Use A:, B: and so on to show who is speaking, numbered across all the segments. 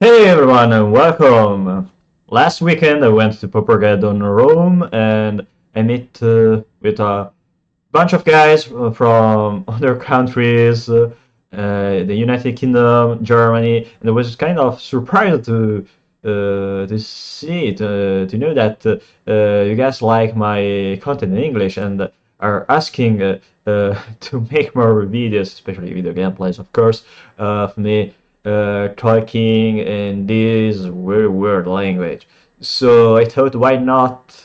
A: Hey everyone and welcome! Last weekend I went to Paupergeddon Rome and I met with a bunch of guys from other countries, the United Kingdom, Germany, and I was kind of surprised to see it, to know that you guys like my content in English and are asking to make more videos, especially video gameplays, of course, of me talking in this very weird language. So I thought, why not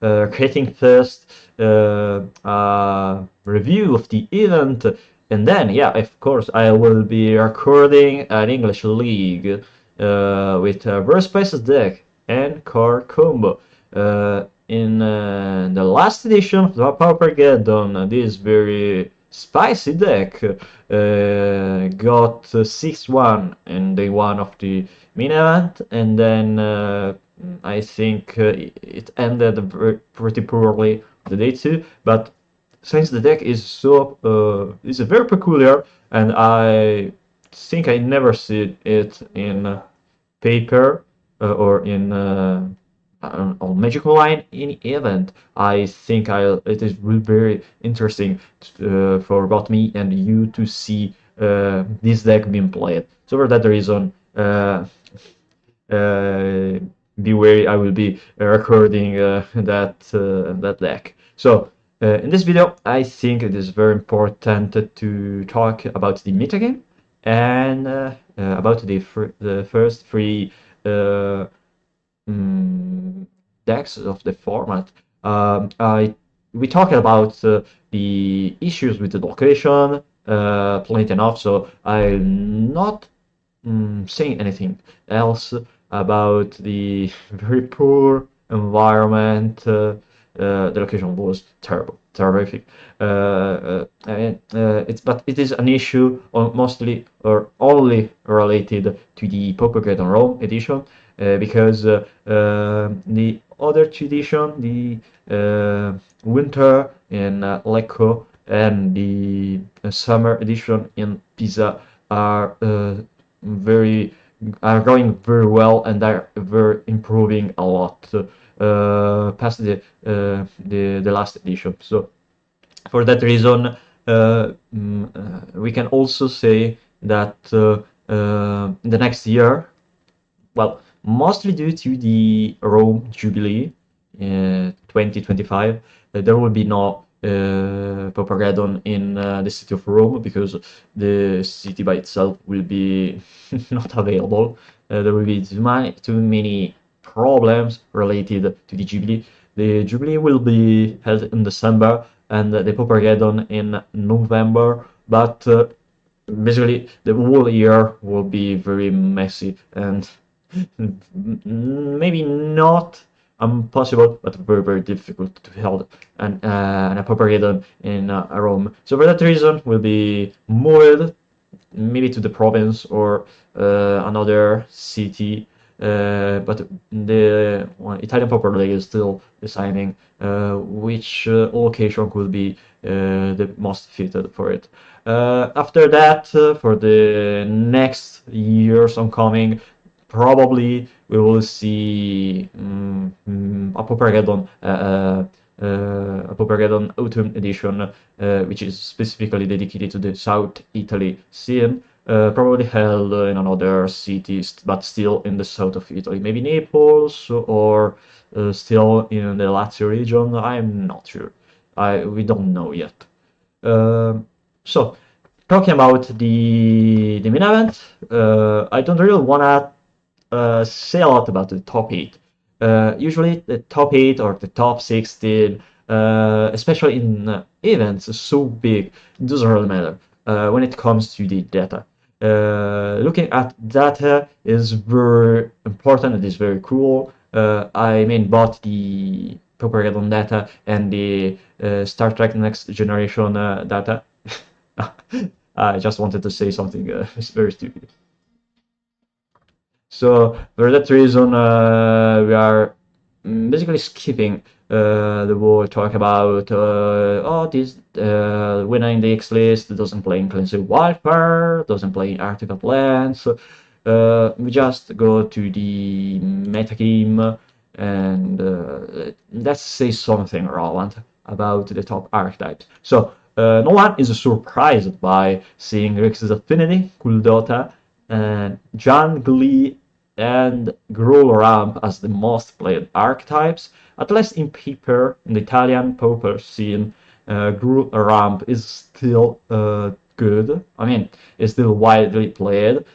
A: creating first a review of the event, and then, yeah, of course, I will be recording an English League with a very spicy deck and card combo. In the last edition of the Paupergeddon, this very spicy deck got 6-1 in day one of the main event, and then I think it ended pretty poorly the day two. But since the deck is very peculiar, and I think I never see it in paper or in on Magical Line in event. I think it is very interesting for both me and you to see this deck being played. So for that reason, uh, beware, I will be recording that deck. So in this video, I think it is very important to talk about the metagame and about the first three uh, decks of the format. I We talked about the issues with the location plenty enough, so I'm not saying anything else about the very poor environment. The location was terrible, terrific. But it is an issue mostly or only related to the Paupergeddon Rome edition, because the other two edition, the winter in Lecco and the summer edition in Pisa, are very are going very well and are very improving a lot past the last edition. So for that reason, we can also say that the next year, well, mostly due to the Rome Jubilee 2025, there will be no Paupergeddon in the city of Rome, because the city by itself will be not available. There will be too many problems related to the Jubilee. The Jubilee will be held in December and the Paupergeddon in November, but basically the whole year will be very messy and maybe not impossible, but very, very difficult to hold an a Paupergeddon in Rome. So for that reason, we'll be moved maybe to the province or another city. But the Italian Pauper League is still deciding which location could be the most fitted for it. After that, for the next years oncoming, probably we will see a Paupergeddon Autumn Edition, which is specifically dedicated to the South Italy scene, probably held in another city, but still in the south of Italy, maybe Naples or still in the Lazio region. I'm not sure. We don't know yet. So, talking about the main event, I don't really wanna say a lot about the top 8. Usually the top 8 or the top 16, especially in events so big, it doesn't really matter when it comes to the data. Looking at data is very important. It is very cool. I mean, both the Paupergeddon data and the Star Trek Next Generation data. I just wanted to say something very stupid. So for that reason, we are basically skipping the whole talk about this winner index list doesn't play in Cleansing Wildfire, doesn't play in Artifact Lands. we just go to the metagame and let's say something relevant about the top archetypes. So no one is surprised by seeing Rix's Affinity, Kuldota, and John Glee and Gruul Ramp as the most played archetypes. At least in paper, in the Italian Pauper scene, Gruul Ramp is still good. I mean, it's still widely played.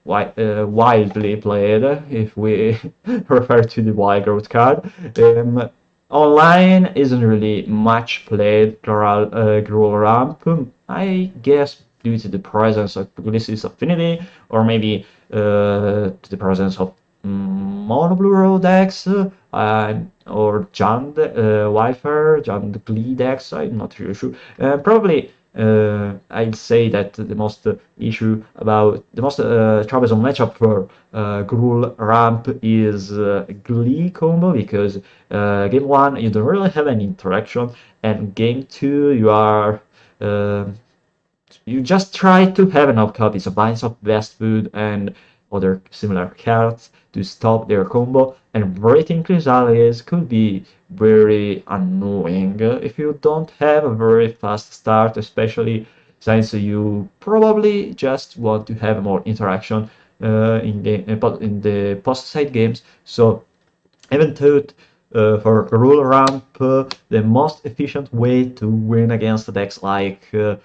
A: Wildly played, if we refer to the wild growth card. Online isn't really much played Gruul Ramp, I guess due to the presence of Ulysses Affinity, or maybe to the presence of Mono Blue Road decks, or Jund Wildfire, Jund Glee decks, I'm not really sure. Probably I'd say that the most troublesome matchup for Gruul Ramp is Glee combo, because game 1 you don't really have any interaction, and game 2 you just try to have enough copies of Binds of Best Food and other similar cards to stop their combo, and Breathing Chrysalis could be very annoying if you don't have a very fast start, especially since you probably just want to have more interaction in the post-side games. So even though for rule ramp, the most efficient way to win against decks like the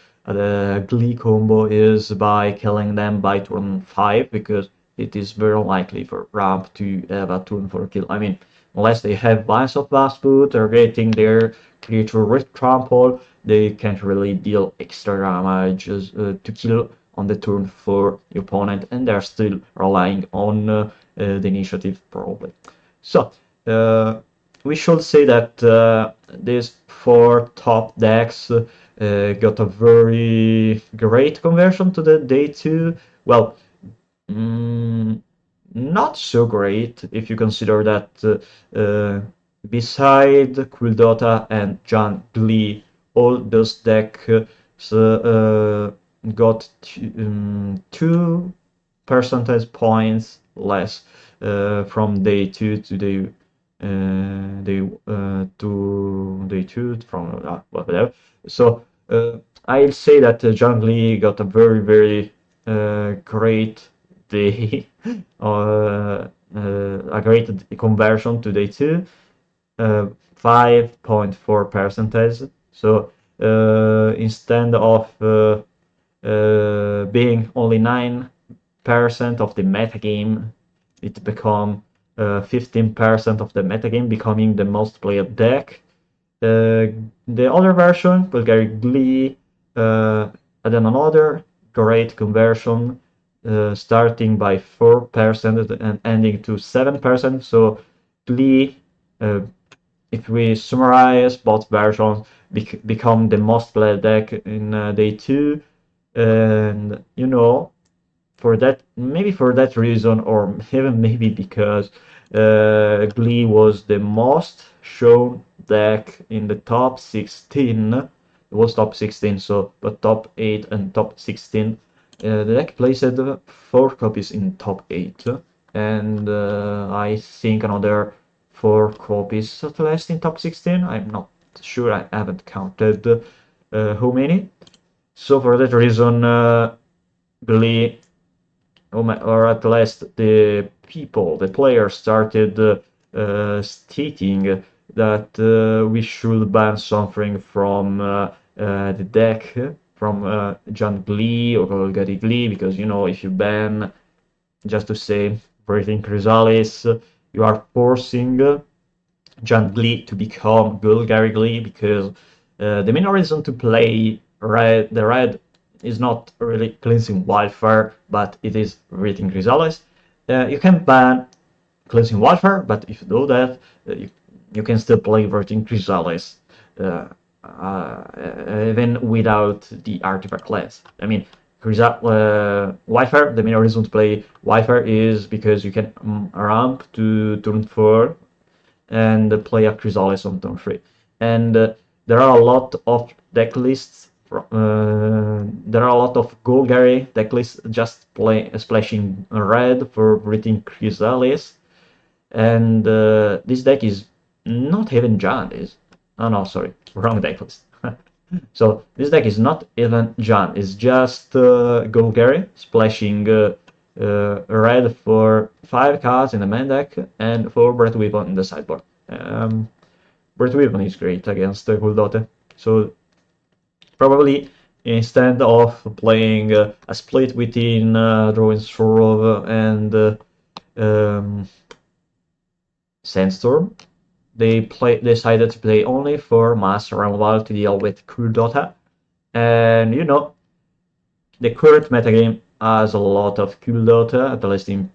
A: Glee combo is by killing them by turn 5, because it is very unlikely for ramp to have a turn 4 kill. I mean, unless they have Binds of Vast Food targeting their creature with trample, they can't really deal extra damage to kill on the turn for the opponent, and they're still relying on the initiative probably. So we should say that these 4 top decks got a very great conversion to the day 2. Well, not so great if you consider that beside Quildota and John Glee, all those decks got 2 percentage points less from day 2 to day to day 2 from whatever. So I'll say that John Glee got a very great day, a great conversion to day 2, 5.4 percentage. So instead of being only 9% of the metagame, it become 15% of the metagame, becoming the most played deck. The other version, Bulgari Glee, and then another great conversion, starting by 4% and ending to 7%. So Glee, if we summarize both versions, become the most played deck in day 2, and you know, for that, maybe for that reason, or even maybe because Glee was the most shown deck in the top 16. It was top 16, so but top 8 and top 16. The deck placed 4 copies in top 8, and I think another 4 copies at least in top 16. I'm not sure, I haven't counted how many. So for that reason, Glee, or at least the players started stating that we should ban something from the deck, from John Glee or Golgari Glee, because, you know, if you ban, just to say, Breathing Chrysalis, you are forcing John Glee to become Golgari Glee, because the main reason to play the red is not really Cleansing Wildfire, but it is Breathing Chrysalis. You can ban Cleansing Wildfire, but if you do that, you can still play Breathing Chrysalis, even without the artifact class. I mean, Wildfire, the main reason to play Wildfire is because you can ramp to turn 4 and play a Chrysalis on turn 3. And there are a lot of deck lists There are a lot of Golgari deck lists just splashing red for breeding Chrysalis, and this deck is not even Jaundice. Oh no, sorry, wrong deck list. So this deck is not even Jaundice, it's just Golgari splashing red for 5 cards in the main deck and 4 Breath Weapon in the sideboard. Breath Weapon is great against Guldote, so probably instead of playing a split between Drawing Sword and Sandstorm, they decided to play only for Master Removal to deal with Guldote. And you know, the current metagame has a lot of Guldote, at least in,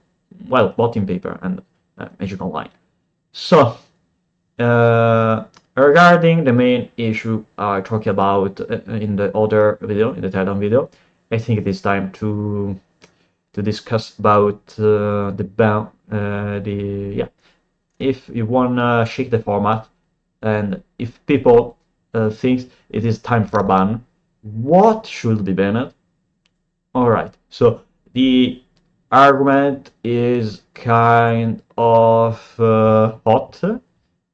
A: well, both in paper and Magic Online. So, regarding the main issue I talked about in the other video, in the Titan video, I think it is time to discuss about the ban, if you wanna shake the format, and if people think it is time for a ban, what should be banned? Alright, so the argument is kind of hot,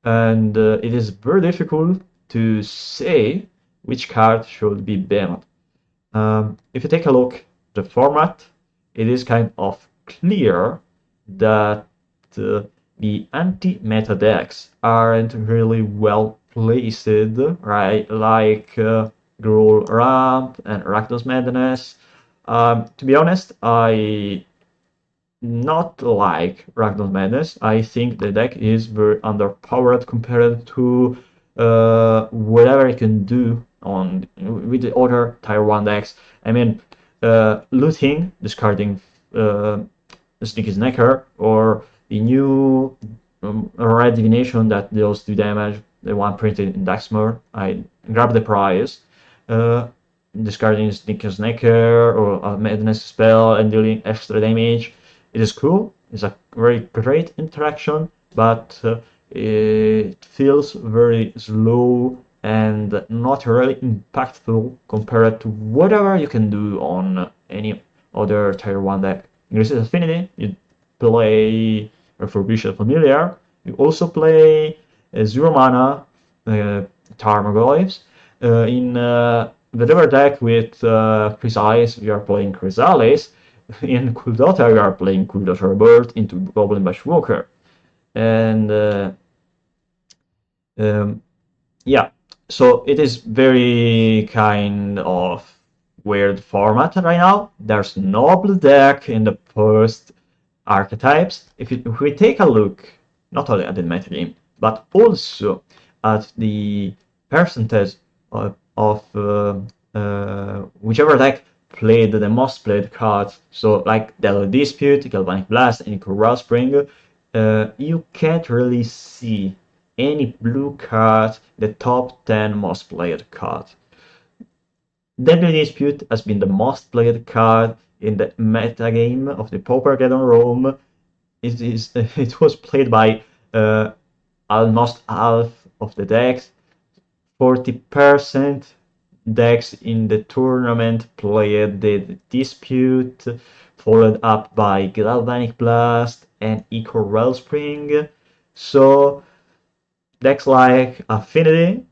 A: and it is very difficult to say which card should be banned. If you take a look at the format, it is kind of clear that the anti-meta decks aren't really well placed, right? Like Gruul Ramp and Rakdos Madness. To be honest, I not like Rakdos Madness. I think the deck is very underpowered compared to whatever it can do on with the other Tier 1 decks. I mean, looting, discarding Sneaky Snacker, or the new Red Divination that deals 2 damage, the one printed in Daxmore. I grab the prize. Discarding Sneaky Snacker or a Madness spell and dealing extra damage. It is cool. It's a very great interaction, but it feels very slow and not really impactful compared to whatever you can do on any other Tier 1 deck. In Grace's Affinity, you play Refurbished Familiar. You also play 0 mana Tarmogoyfs. In the other deck with Chrysalis, you are playing Chrysalis. In Guldote, you are playing Guldote Rebirth into Goblin Bushwalker. And yeah, so it is very kind of weird format right now. There's no blue deck in the first archetypes. If we take a look, not only at the metagame, but also at the percentage of whichever deck played the most played cards, so like Deadly Dispute, Galvanic Blast, and Coral Spring, you can't really see any blue cards, the top 10 most played cards. Deadly Dispute has been the most played card in the metagame of the Paupergeddon Rome. It was played by almost half of the decks. 40% decks in the tournament played the Dispute, followed up by Galvanic Blast and Eco Wellspring. So decks like Affinity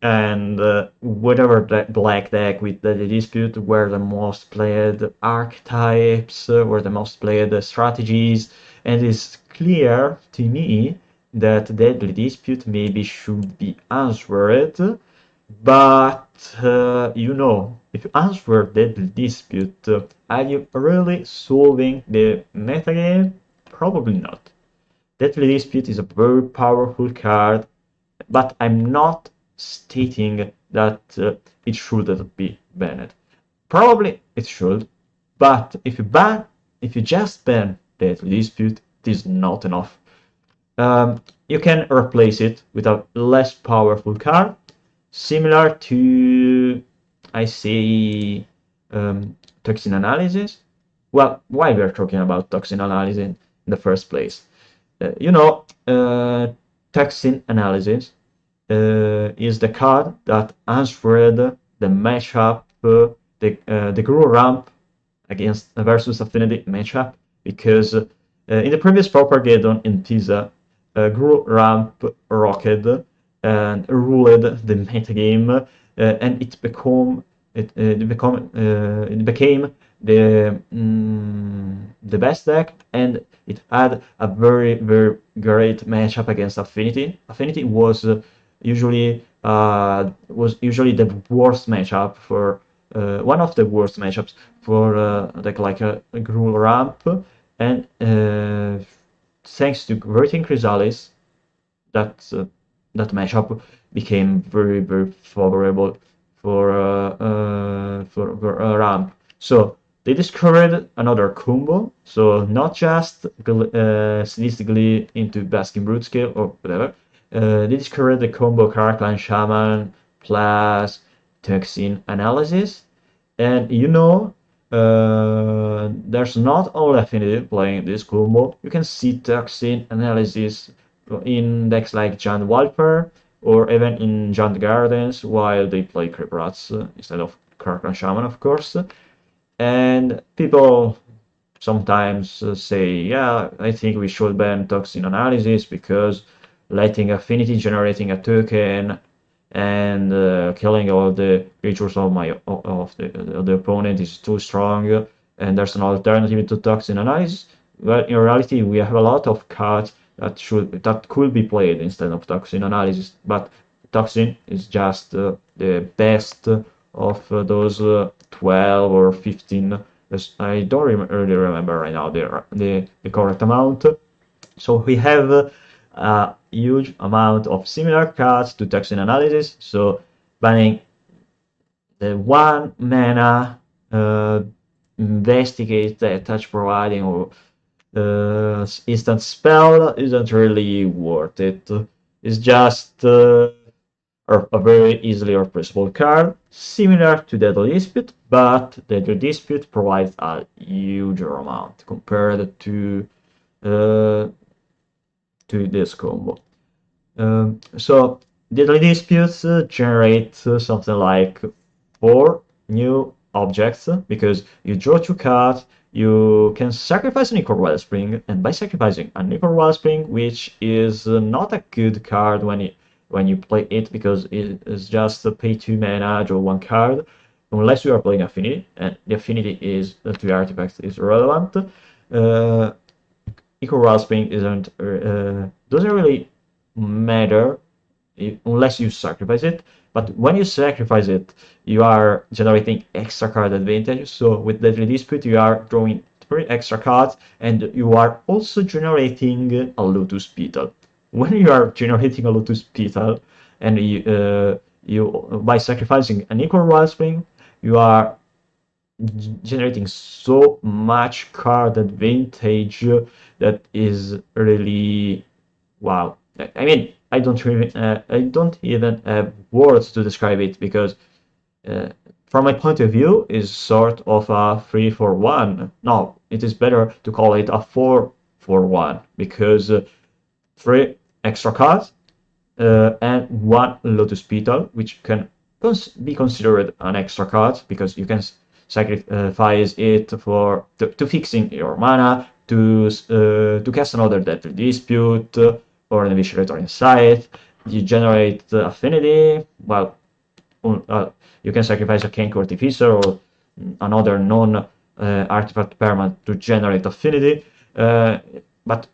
A: and whatever black deck with the Dispute were the most played archetypes, were the most played strategies, and it's clear to me that Deadly Dispute maybe should be answered. But, you know, if you answer Deadly Dispute, are you really solving the metagame? Probably not. Deadly Dispute is a very powerful card, but I'm not stating that it should be banned. Probably it should, but if you just ban Deadly Dispute, it is not enough. You can replace it with a less powerful card, similar to, I say, toxin analysis. Well, why we're talking about toxin analysis in the first place? You know, toxin analysis is the card that answered the matchup, the Guru ramp against versus Affinity matchup, because in the previous Paupergeddon in Pisa, Guru ramp rocked and ruled the metagame, and it became the best deck, and it had a very great matchup against Affinity. Affinity was usually the worst matchup for one of the worst matchups for like a Gruul ramp, and thanks to Verting Chrysalis, that matchup became very favorable for a ramp. So they discovered another combo, so not just statistically into Basking Brute Scale or whatever. They discovered the combo Krark-Clan Shaman plus toxin analysis, and there's not only Affinity playing this combo. You can see toxin analysis in decks like Giant Wildfire or even in Giant Gardens while they play Creep Rats instead of Krark-Clan Shaman, of course. And people sometimes say, yeah, I think we should ban toxin analysis because letting Affinity generating a token and killing all the creatures of the opponent is too strong, and there's an alternative to toxin analysis. Well, in reality, we have a lot of cards that could be played instead of toxin analysis, but toxin is just the best of those 12 or 15. I don't really remember right now the correct amount. So we have a huge amount of similar cards to toxin analysis. So banning the 1 mana investigate touch providing or instant spell isn't really worth it. It's just a very easily replaceable card, similar to Deadly Dispute, but Deadly Dispute provides a huger amount compared to this combo. So Deadly Disputes generate something like 4 new objects, because you draw 2 cards, you can sacrifice an Ichor Wellspring, and by sacrificing an Ichor Wellspring, which is not a good card when you play it, because it is just pay 2 mana, draw 1 card, unless you are playing Affinity, and the Affinity is to artifacts is relevant. Ichor Wellspring doesn't really matter unless you sacrifice it, but when you sacrifice it, you are generating extra card advantage. So with Deadly Dispute, you are drawing 3 extra cards, and you are also generating a Lotus Petal. When you are generating a Lotus Petal, and you by sacrificing an Ichor Wellspring, you are generating so much card advantage that is really wow. I mean, I don't even have words to describe it, because from my point of view, is sort of a 3-for-1. No, it is better to call it a 4-for-1, because 3 extra cards and 1 Lotus Petal, which can be considered an extra card, because you can sacrifice it to fixing your mana, to cast another Deadly Dispute or an Eviscerator Insight. You generate Affinity. Well, you can sacrifice a Kenku Artificer or another non-artifact permanent to generate Affinity, but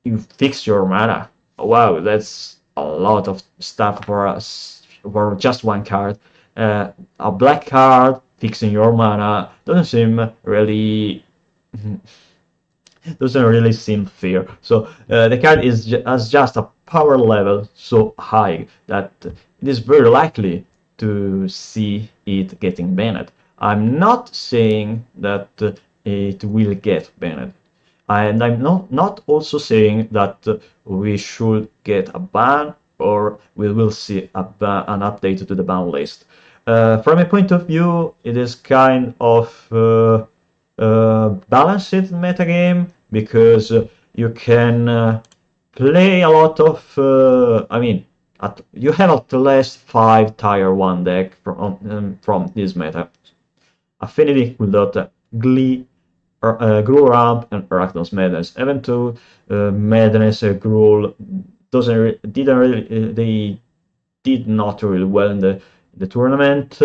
A: you fix your mana. Wow, that's a lot of stuff for just 1 card. A black card fixing your mana doesn't really seem fair. So the card has just a power level so high that it is very likely to see it getting banned. I'm not saying that it will get banned, and I'm not also saying that we should get a ban or we will see an update to the ban list. From a point of view, it is kind of balanced metagame, because you can play a lot of you have at least 5 tier 1 deck from this meta. Affinity, Guldota, Glee, Gruul Ramp, and Arachnos Madness. Even though Madness, Gruul didn't really, they did not really well in the tournament.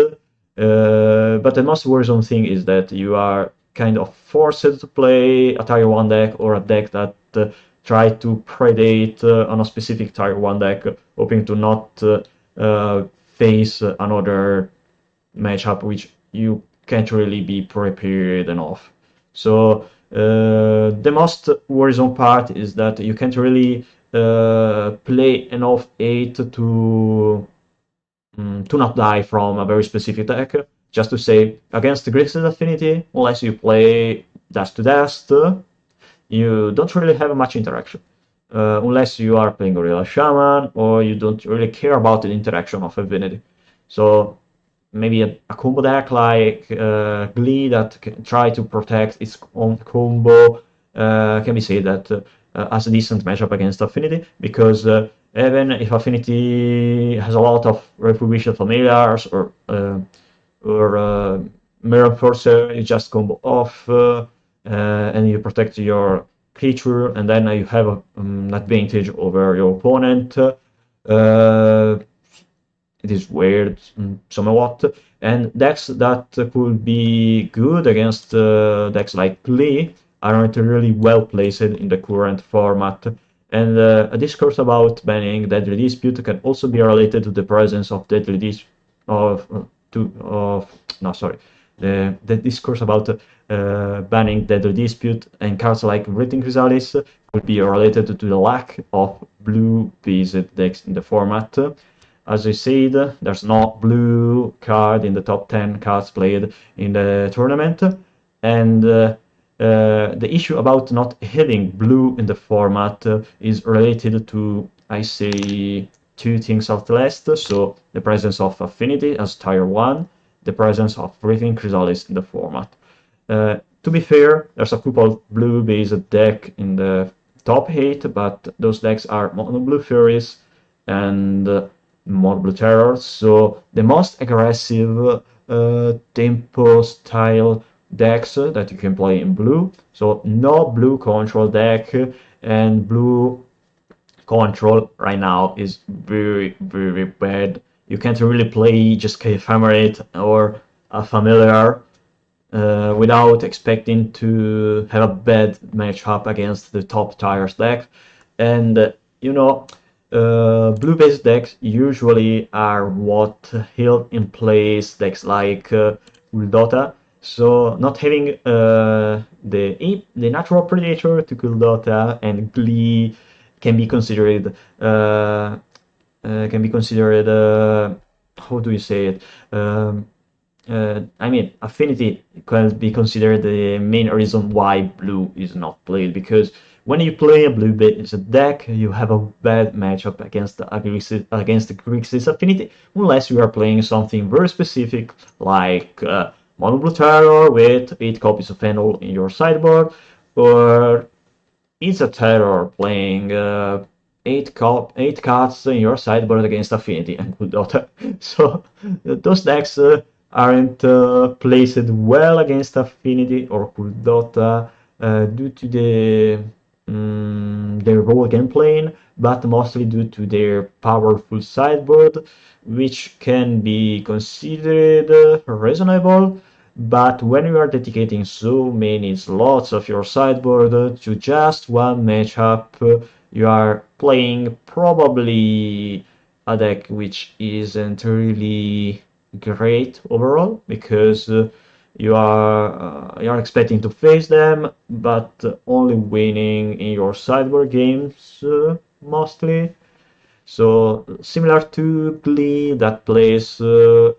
A: But the most worrisome thing is that you are kind of forced to play a tier 1 deck or a deck that try to predate on a specific tier 1 deck, hoping to not face another matchup which you can't really be prepared enough. So the most worrisome part is that you can't really play enough 8 to not die from a very specific deck. Just to say, against Grixis Affinity, unless you play Dust to Dust, you don't really have much interaction. Unless you are playing Gorilla Shaman, or you don't really care about the interaction of Affinity. So maybe a combo deck like Glee that can try to protect its own combo can be said that as a decent matchup against Affinity, because even if Affinity has a lot of Retribution Familiars or Mirror Forcer, you just combo off and you protect your creature, and then you have an advantage over your opponent. It is weird somewhat, and decks that could be good against decks like Glee aren't really well placed in the current format. And a discourse about banning Deadly Dispute can also be related to the presence of Deadly Dispute the discourse about banning Deadly Dispute and cards like Written Chrysalis could be related to the lack of blue-based decks in the format. As I said, there's no blue card in the top 10 cards played in the tournament, and the issue about not having blue in the format is related to, I say, two things at least. So the presence of Affinity as tier 1, the presence of Written Chrysalis in the format. To be fair, there's a couple blue-based deck in the top 8, but those decks are mono blue Furies and mono blue Terrors. So the most aggressive tempo style decks that you can play in blue. So no blue control deck, and blue control right now is very, very bad. You can't really play just Ephemerate or a Familiar without expecting to have a bad matchup against the top tiers deck. And blue-based decks usually are what held in place decks like Uldota. So not having the natural predator to Uldota and Glee can be considered how do you say it? I mean, Affinity can be considered the main reason why blue is not played, because when you play a blue-based deck, you have a bad matchup against the Grixis Affinity, unless you are playing something very specific, like Mono Blue Terror with 8 copies of Fennel in your sideboard, or it's a Terror playing 8 cards in your sideboard against Affinity and Guldota. So those decks aren't placed well against Affinity or Guldota due to their role gameplay, but mostly due to their powerful sideboard, which can be considered reasonable. But when you are dedicating so many slots of your sideboard to just one matchup, you are playing probably a deck which isn't really great overall, because you are expecting to face them, but only winning in your sideboard games mostly. So similar to Glee that plays 8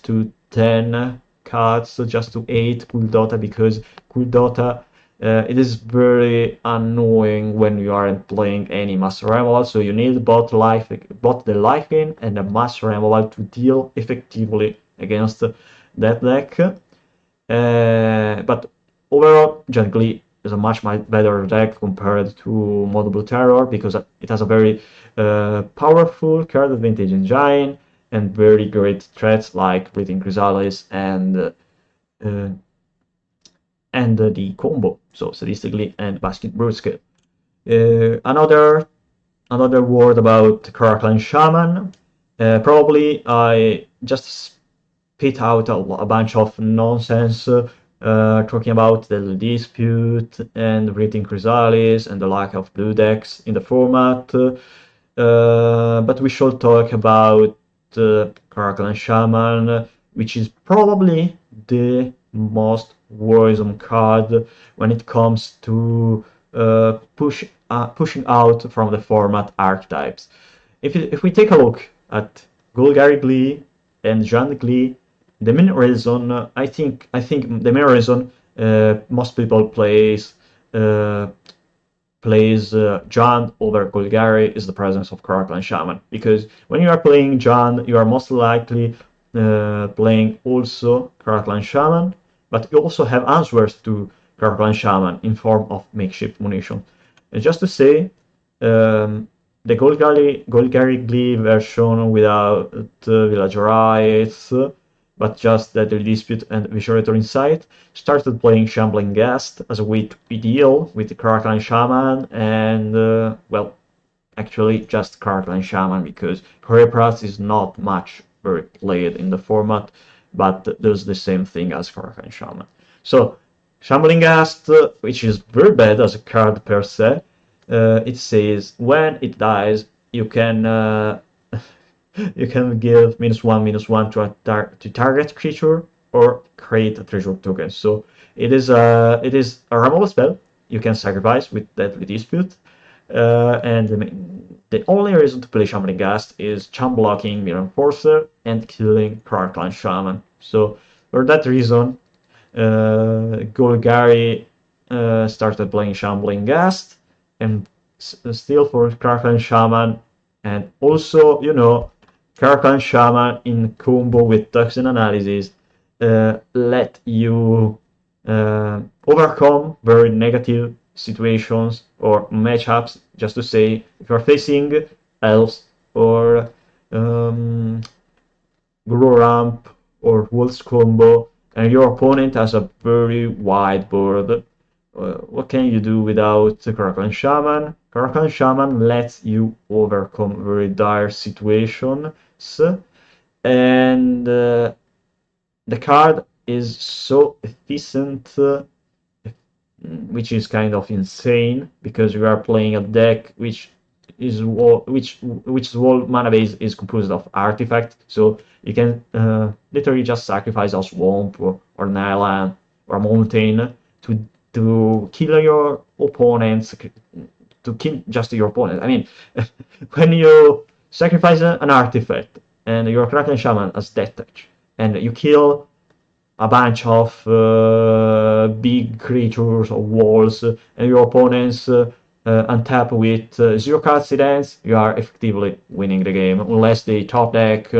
A: to 10 cards just to 8 Guldota, because Guldota it is very annoying when you aren't playing any Master Removal, so you need both the life gain and the Master Removal to deal effectively against that deck. But overall, generally, is a much better deck compared to Model Terror, because it has a very powerful card advantage engine and very great threats like Breathing Chrysalis and the combo, so Sadistically and Basket Brusque. Another word about Krark-Clan Shaman. Probably I just spit out a bunch of nonsense talking about the dispute and Breathing Chrysalis and the lack of blue decks in the format. But we should talk about Krark-Clan Shaman, which is probably the most worrisome card when it comes to pushing out from the format archetypes. If we take a look at Golgari Glee and Jean Glee, the main reason I think the main reason most people plays John over Golgari is the presence of Krark-Clan Shaman, because when you are playing John, you are most likely playing also Krark-Clan Shaman, but you also have answers to Krark-Clan Shaman in form of makeshift munition. And just to say, the Golgari Glee version without Village Rights, but just Deadly Dispute and Viscerator Insight, started playing Shambling Ghast as a way to deal with the Krark-Clan Shaman, and, well, actually just Krark-Clan Shaman, because Horepras is not much very played in the format, but does the same thing as Krark-Clan Shaman. So, Shambling Ghast, which is very bad as a card per se, it says when it dies, you can you can give -1/-1 to target creature or create a treasure token. So it is a removal spell you can sacrifice with Deadly Dispute, and the only reason to play Shambling Ghast is chump blocking Mirror Enforcer and killing Krark-Clan Shaman. So for that reason, Golgari started playing Shambling Ghast, and still for Krark-Clan Shaman, and also, you know, Krark-Clan Shaman in combo with Toxin Analysis let you overcome very negative situations or matchups. Just to say, if you're facing Elves or Grow Ramp or Wolves combo, and your opponent has a very wide board, what can you do without Krark-Clan Shaman? Krark-Clan Shaman lets you overcome very dire situations, and the card is so efficient, which is kind of insane, because you are playing a deck which whole mana base is composed of artifacts, so you can literally just sacrifice a swamp or an island or a mountain to kill your opponents, to kill just your opponent. I mean, when you sacrifice an artifact and your Krark-Clan Shaman has death touch, and you kill a bunch of big creatures or walls, and your opponents untap with 0 cards dance, you are effectively winning the game, unless they top deck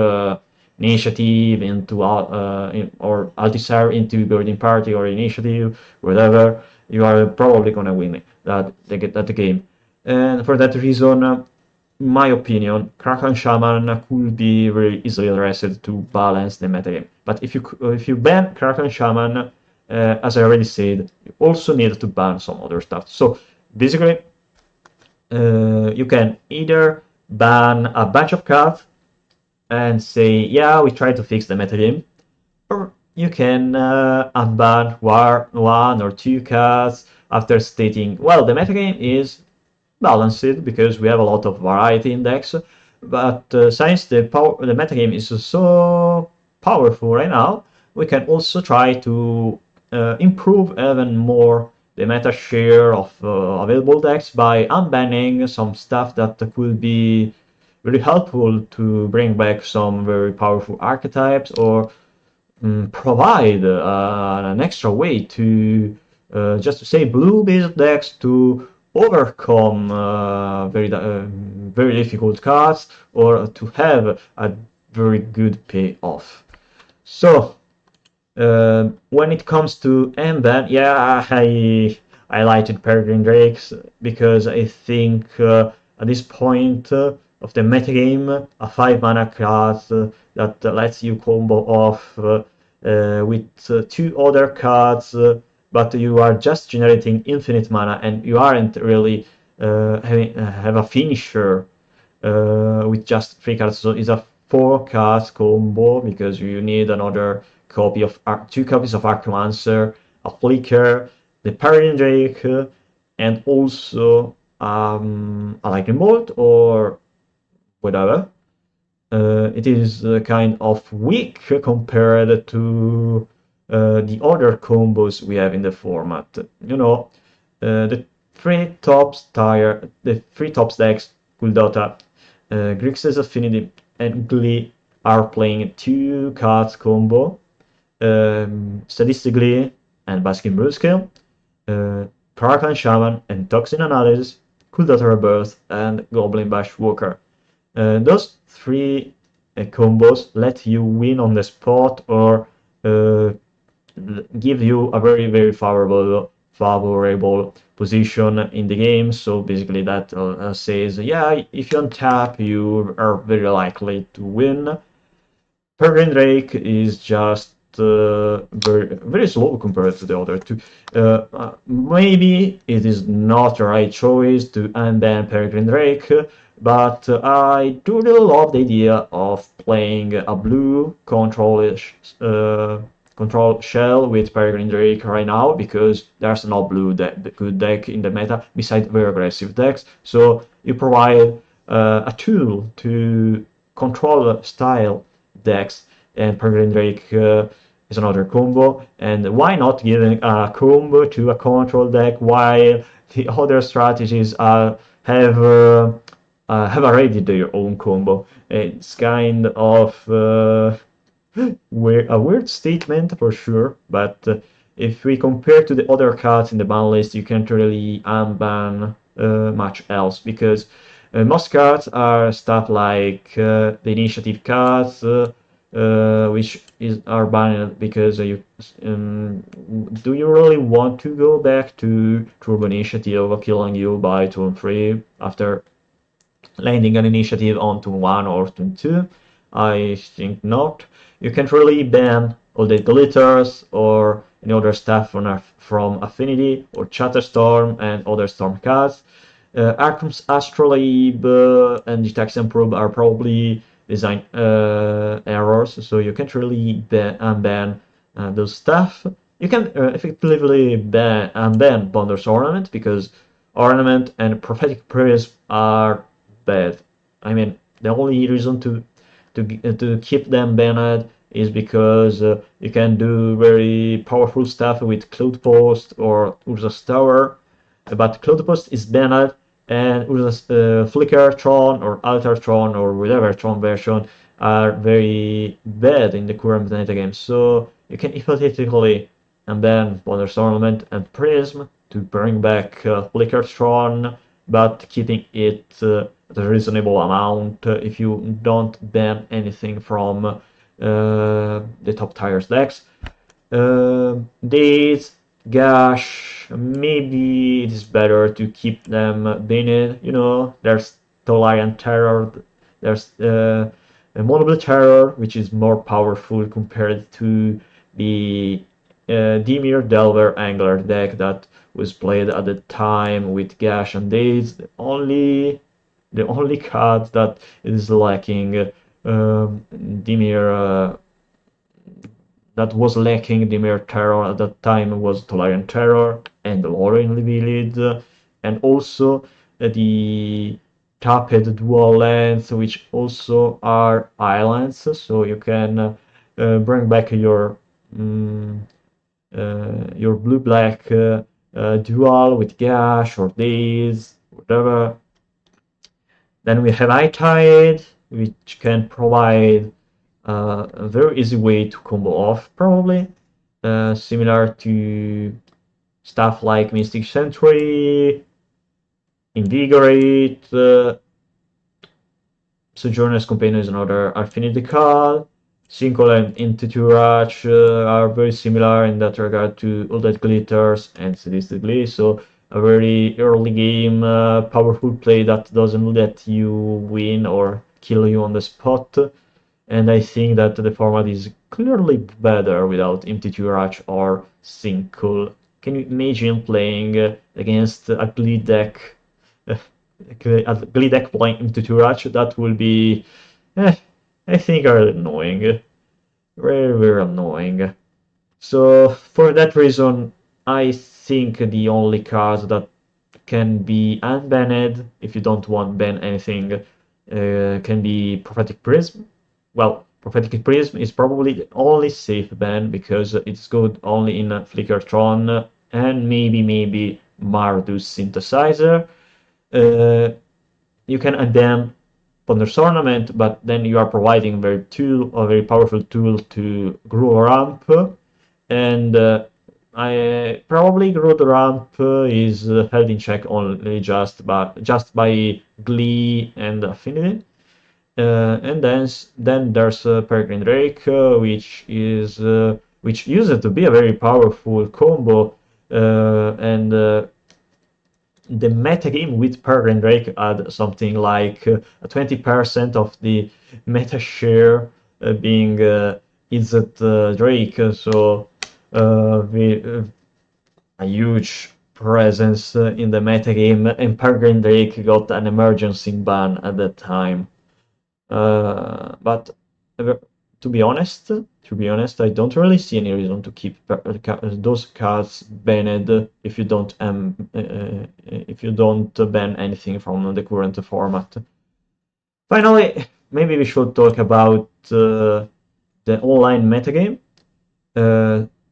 A: Initiative into or Altisar into Birding Party or Initiative, whatever. You are probably gonna win that game. And for that reason, in my opinion, Krark-Clan Shaman could be very easily addressed to balance the metagame. But if you ban Krark-Clan Shaman, as I already said, you also need to ban some other stuff. So basically, you can either ban a bunch of cards and say, yeah, we try to fix the metagame, or you can unban one or two cards after stating, well, the metagame is balanced because we have a lot of variety in decks, but since the metagame is so powerful right now, we can also try to improve even more the meta share of available decks by unbanning some stuff that could be very helpful to bring back some very powerful archetypes, or provide an extra way to just to say blue-based decks to overcome very difficult cards, or to have a very good payoff. So when it comes to unban, yeah, highlighted Peregrine Drakes because I think at this point of the metagame, a 5 mana card that lets you combo off with 2 other cards, but you are just generating infinite mana and you aren't really have a finisher with just 3 cards. So it's a 4 card combo because you need another copy of 2 copies of Archmancer, a Flicker, the Peregrine Drake, and also a Lightning Bolt or whatever. It is kind of weak compared to the other combos we have in the format. You know, the three top decks, Kuldota, Grixis Affinity, and Glee are playing 2 cards combo, Statistically and Baskin Brewskill, Krark-Clan Shaman and Toxin Analysis, Kuldota Rebirth, and Goblin Bash Walker. Those 3 combos let you win on the spot or give you a very favorable position in the game. So basically that says, yeah, if you untap, you are very likely to win. Peregrine Drake is just very slow compared to the other 2. Maybe it is not the right choice to unban Peregrine Drake, but I do really love the idea of playing a blue control shell with Peregrine Drake right now, because there's no blue good deck in the meta besides very aggressive decks. So you provide a tool to control style decks, and Peregrine Drake is another combo. And why not giving a combo to a control deck while the other strategies have already their own combo? It's kind of a weird statement for sure, but if we compare to the other cards in the ban list, you can't really unban much else, because most cards are stuff like the initiative cards, which are banned because do you really want to go back to Turbo Initiative killing you by turn 3 after landing an initiative on turn 1 or turn 2? I think not. You can't really ban all the glitters or any other stuff from Affinity or Chatterstorm and other storm cards. Arcum's Astrolabe and Detect and Probe are probably design errors, so you can't really unban those stuff. You can effectively unban Bonder's Ornament, because Ornament and Prophetic Prism are bad. I mean, the only reason to keep them banned is because you can do very powerful stuff with Cloud Post or Urza's Tower, but Cloud Post is banned, and Urza's Flicker Tron or Altar Tron or whatever Tron version are very bad in the current metagame. So you can hypothetically unban Wondrous Ornament and Prism to bring back Flicker Tron, but keeping it at a reasonable amount if you don't ban anything from the top tiers decks. These Gash, maybe it is better to keep them banned. You know, there's Tolarian Terror, there's Monoblue Terror, which is more powerful compared to the Dimir Delver Angler deck that was played at the time with Gash and Daze. The only card that is lacking Dimir that was lacking Dimir Terror at that time was Tolarian Terror and Lorraine Village, and also the tapped dual lands, which also are islands, so you can bring back your blue-black dual with Gash or Daze, whatever. Then we have iTide, which can provide a very easy way to combo off, probably, similar to stuff like Mystic Sentry, Invigorate, Sojourner's Companion is another Affinity card, Single and Intuturach are very similar in that regard to all that glitters and statistically, so a very early game powerful play that doesn't let you win or kill you on the spot. And I think that the format is clearly better without Intuturach or Single. Can you imagine playing against a Glee deck? A Glee deck playing Intuturach? That will be, I think, are annoying. Very, very annoying. So for that reason, I think the only card that can be unbanned if you don't want ban anything can be Prophetic Prism. Well, Prophetic Prism is probably the only safe ban because it's good only in Flickertron and maybe Mardus Synthesizer. You can unban Ponders Ornament, but then you are providing a very powerful tool to grow a ramp, and I probably grow the ramp is held in check only just by Glee and Affinity. And then there's Peregrine Drake, which used to be a very powerful combo, and the metagame with Peregrine Drake had something like 20% of the meta share being Izzet Drake, so a huge presence in the metagame, and Peregrine Drake got an emergency ban at that time. But to be honest, I don't really see any reason to keep those cards banned if you don't ban anything from the current format. Finally, maybe we should talk about the online metagame.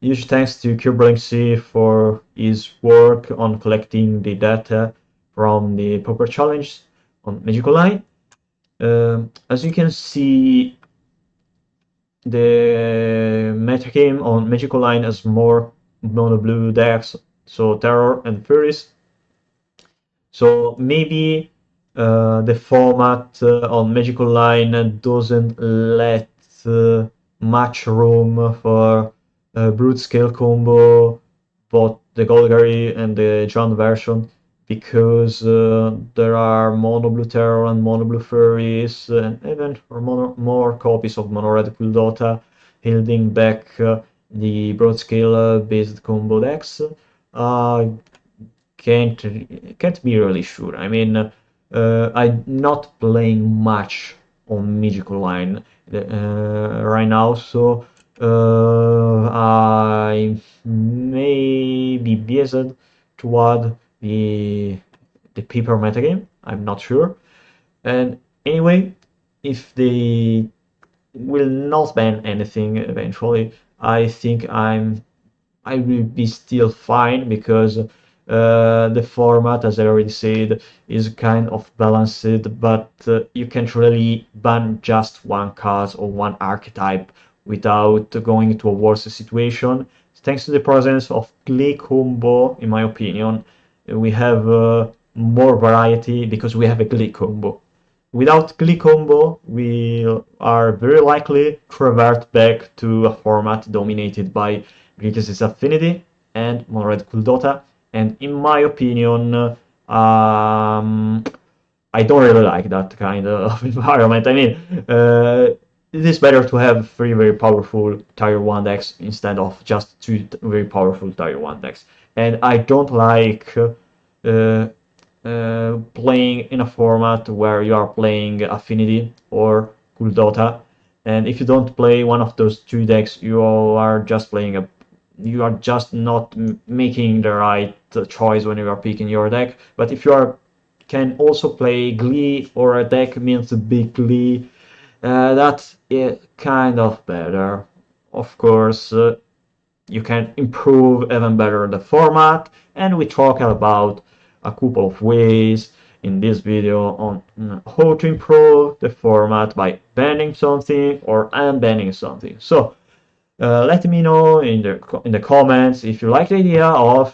A: Huge thanks to Curbling for his work on collecting the data from the Pauper challenge on Magic Online. As you can see, the metagame on Magic Online has more mono blue decks, so Terror and Furies. So maybe the format on Magic Online doesn't let much room for Brute Scale combo, both the Golgari and the John version, because there are Mono Blue Terror and Mono Blue Furies, and even more copies of Mono Red Cool Dota, holding back the broad scale based combo decks. Can't be really sure. I mean, I'm not playing much on Magic Online right now, so I may be biased toward the paper metagame. I'm not sure. And anyway, if they will not ban anything eventually, I think I will be still fine, because the format, as I already said, is kind of balanced, but you can't really ban just one card or one archetype without going to a worse situation. Thanks to the presence of Glee combo, in my opinion, we have more variety because we have a Glee combo. Without Glee combo, we are very likely to revert back to a format dominated by Greatest Affinity and Mono Red Cool Dota. And in my opinion, I don't really like that kind of environment. I mean, it is better to have 3 very powerful Tier 1 decks instead of just 2 very powerful Tier 1 decks. And I don't like playing in a format where you are playing Affinity or Cool Dota, and if you don't play one of those 2 decks, you are just not making the right choice when you are picking your deck. But if you can also play Glee, or a deck means big Glee, that's kind of better. Of course, you can improve even better the format, and we talk about a couple of ways in this video on how to improve the format by banning something or unbanning something. So let me know in the comments if you like the idea of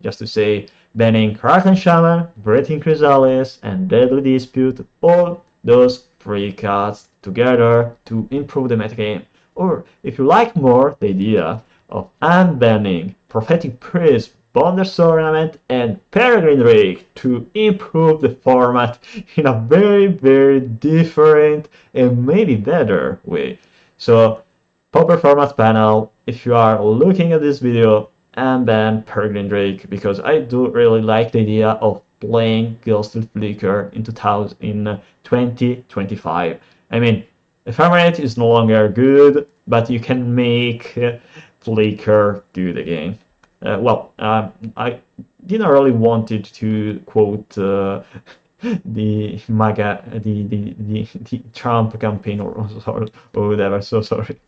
A: just to say banning Krark-Clan Shaman, Breathing Chrysalis, and Deadly Dispute, all those 3 cards together to improve the metagame. Or if you like more the idea of unbanning Prophetic Priest, Bonders Tournament, and Peregrine Drake to improve the format in a very different and maybe better way. So, Pauper format panel, if you are looking at this video, unban Peregrine Drake, because I do really like the idea of playing Ghostly Flicker in 2025. I mean, ephemerate is no longer good, but you can make Flicker do the game. I didn't really wanted to quote the MAGA, the Trump campaign or whatever. So sorry.